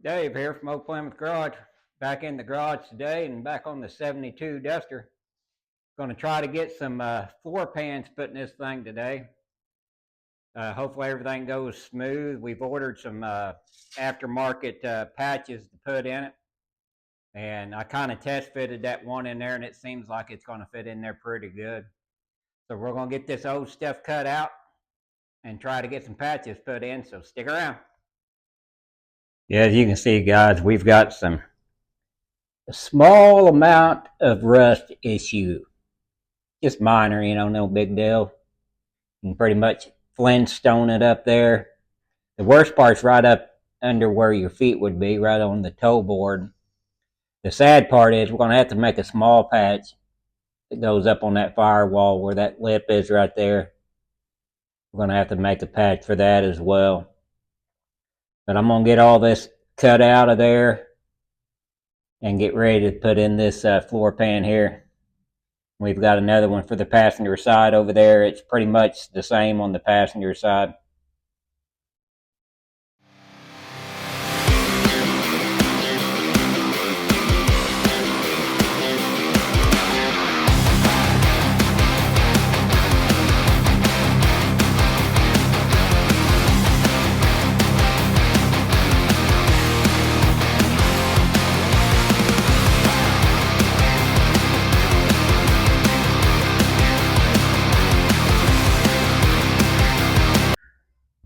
Dave here from Old Plymouth Garage. Back in the garage today and back on the 72 Duster. Going to try to get some floor pans put in this thing today. Hopefully everything goes smooth. We've ordered some aftermarket patches to put in it. And I kind of test fitted that one in there and it seems like it's going to fit in there pretty good. So we're going to get this old stuff cut out and try to get some patches put in. So stick around. Yeah, as you can see, guys, we've got a small amount of rust issue. Just minor, no big deal. You can pretty much flintstone it up there. The worst part's right up under where your feet would be, right on the toe board. The sad part is we're going to have to make a small patch that goes up on that firewall where that lip is right there. We're going to have to make a patch for that as well. But I'm going to get all this cut out of there and get ready to put in this floor pan here. We've got another one for the passenger side over there. It's pretty much the same on the passenger side.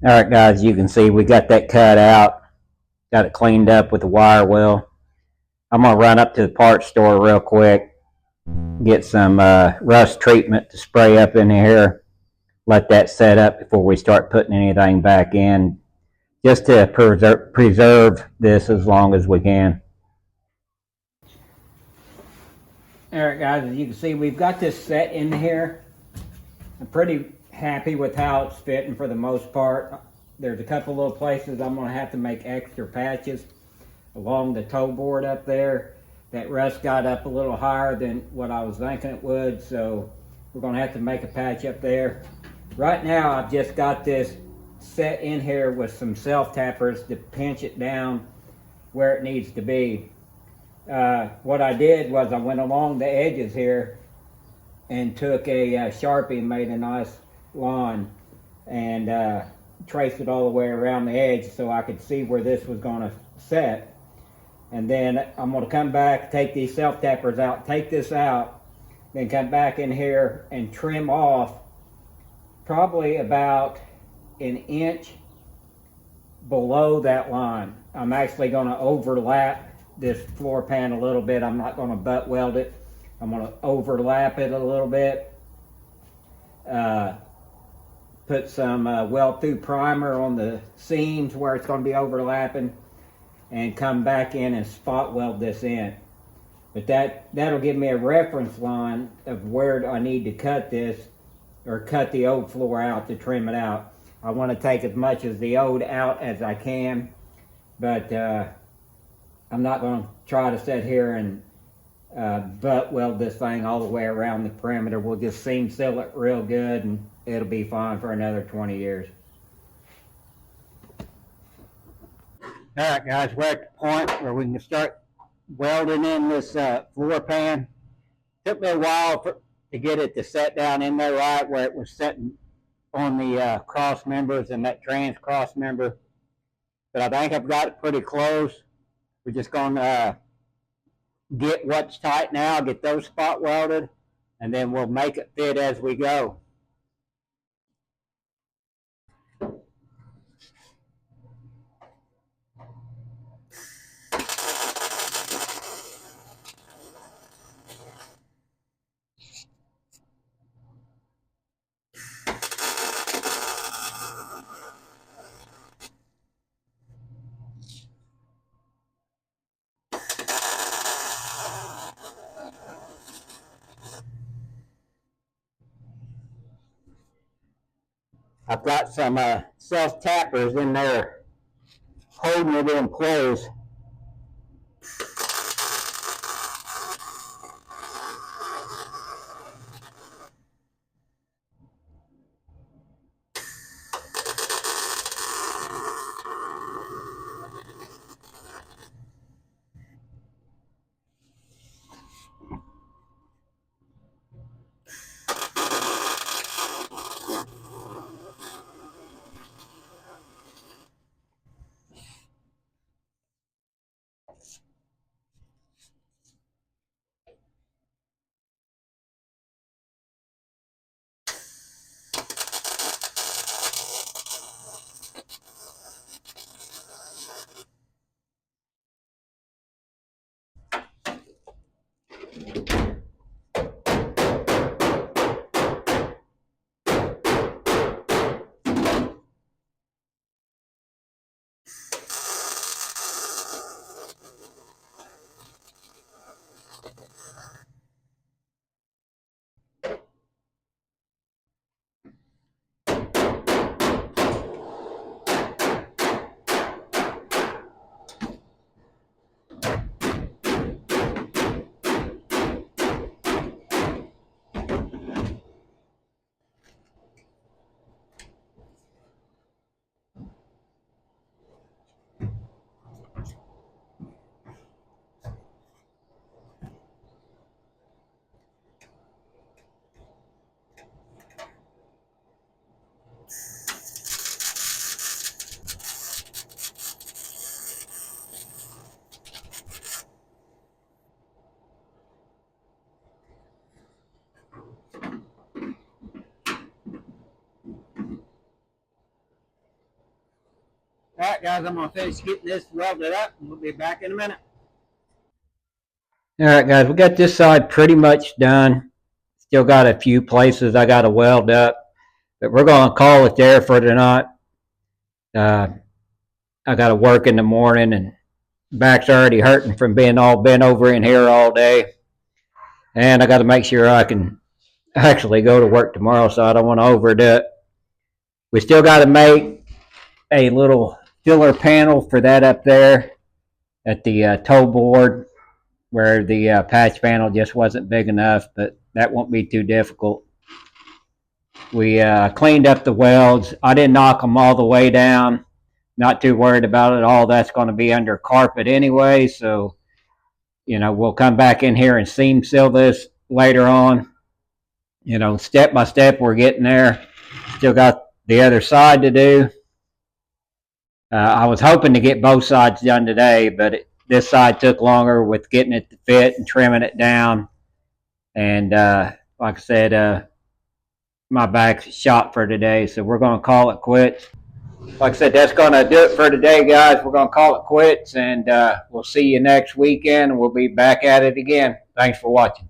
All right, guys, you can see we got that cut out, got it cleaned up with the wire well. I'm going to run up to the parts store real quick, get some rust treatment to spray up in here, let that set up before we start putting anything back in, just to preserve this as long as we can. All right, guys, as you can see, we've got this set in here. I'm pretty happy with how it's fitting for the most part. There's a couple little places I'm going to have to make extra patches along the toe board up there. That rust got up a little higher than what I was thinking it would, so we're going to have to make a patch up there. Right now, I've just got this set in here with some self-tappers to pinch it down where it needs to be. What I did was I went along the edges here and took a Sharpie and made a nice line and traced it all the way around the edge so I could see where this was going to set. And then I'm going to come back, take these self-tappers out, take this out, then come back in here and trim off probably about an inch below that line. I'm actually going to overlap this floor pan a little bit. I'm not going to butt weld it. I'm going to overlap it a little bit. Put some weld through primer on the seams where it's going to be overlapping and come back in and spot weld this in. But that'll give me a reference line of where I need to cut this or cut the old floor out to trim it out. I want to take as much of the old out as I can, but I'm not going to try to sit here and butt weld this thing all the way around the perimeter. We'll just seam seal it real good and it'll be fine for another 20 years. All right, guys, we're at the point where we can start welding in this floor pan. Took me a while to get it to set down in there right where it was setting on the cross members and that trans cross member. But I think I've got it pretty close. We're just going to get what's tight now, get those spot welded, and then we'll make it fit as we go. I've got some self-tappers in there holding it in place. All right, guys, I'm going to finish getting this welded up, and we'll be back in a minute. All right, guys, we got this side pretty much done. Still got a few places I got to weld up, but we're going to call it there for tonight. I got to work in the morning, and back's already hurting from being all bent over in here all day. And I got to make sure I can actually go to work tomorrow, so I don't want to overdo it. We still got to make a little filler panel for that up there at the toe board where the patch panel just wasn't big enough, but that won't be too difficult. We cleaned up the welds. I didn't knock them all the way down. Not too worried about it. All that's going to be under carpet anyway, so we'll come back in here and seam seal this later on. Step by step, we're getting there. Still got the other side to do. I was hoping to get both sides done today, but this side took longer with getting it to fit and trimming it down. And like I said, my back's shot for today, so we're going to call it quits. Like I said, that's going to do it for today, guys. We're going to call it quits, and we'll see you next weekend. We'll be back at it again. Thanks for watching.